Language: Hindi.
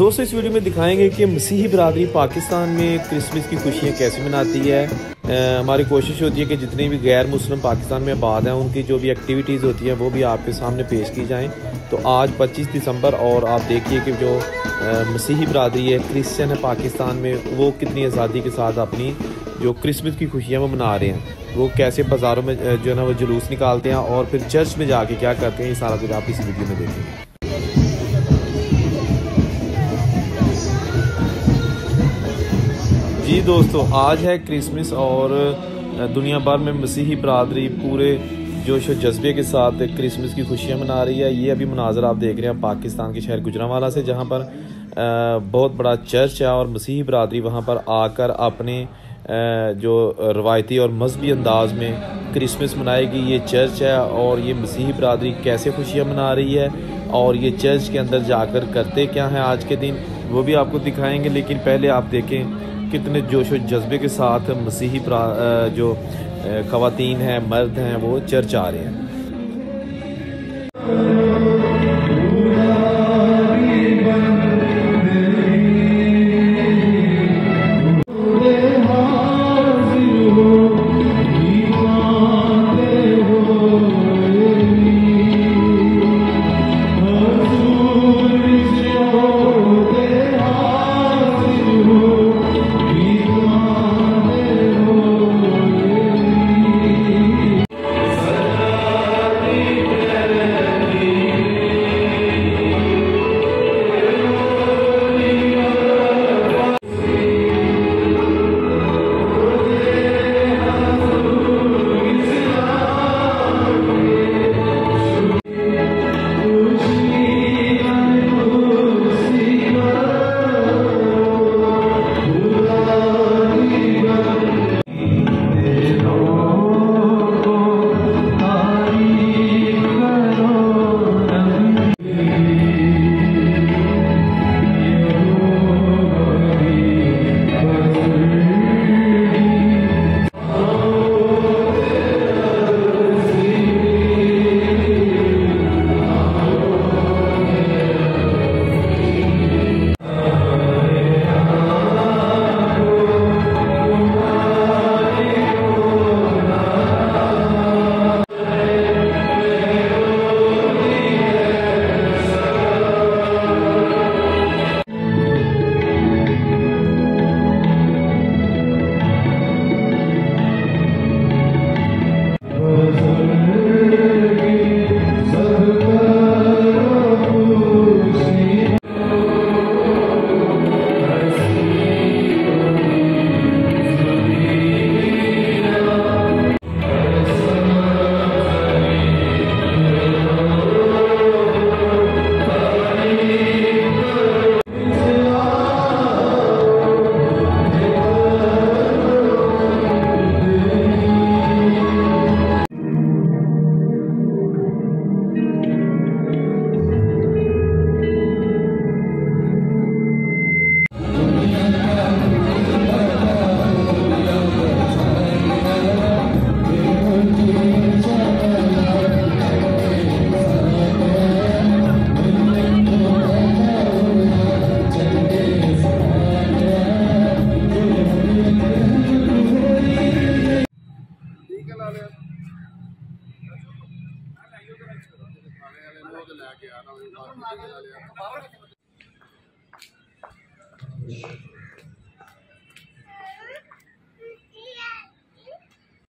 दोस्तों इस वीडियो में दिखाएंगे कि मसीही बरादरी पाकिस्तान में क्रिसमस की खुशियाँ कैसे मनाती है। हमारी कोशिश होती है कि जितने भी गैर मुस्लिम पाकिस्तान में आबाद हैं उनकी जो भी एक्टिविटीज़ होती हैं वो भी आपके सामने पेश की जाएं। तो आज 25 दिसंबर और आप देखिए कि जो मसीही बरादरी है, क्रिश्चियन है पाकिस्तान में, वो कितनी आज़ादी के साथ अपनी जो क्रिसमस की खुशियाँ वो मना रहे हैं। वो कैसे बाज़ारों में जो है ना वो जुलूस निकालते हैं और फिर चर्च में जाके क्या करते हैं, ये सारा कुछ आप इस वीडियो में देखेंगे। जी दोस्तों, आज है क्रिसमस और दुनिया भर में मसीही बरादरी पूरे जोश व जज्बे के साथ क्रिसमस की खुशियाँ मना रही है। ये अभी मुनाज़र आप देख रहे हैं पाकिस्तान के शहर गुजरांवाला से, जहाँ पर बहुत बड़ा चर्च है और मसीही बरादरी वहाँ पर आकर अपने जो रवायती और मजहबी अंदाज में क्रिसमस मनाएगी। ये चर्च है और ये मसीही बरादरी कैसे खुशियाँ मना रही है और ये चर्च के अंदर जाकर करते क्या हैं आज के दिन, वो भी आपको दिखाएंगे। लेकिन पहले आप देखें कितने जोश व जज्बे के साथ मसीही जो ख़वातीन हैं, मर्द हैं, वो चर्च आ रहे हैं। ले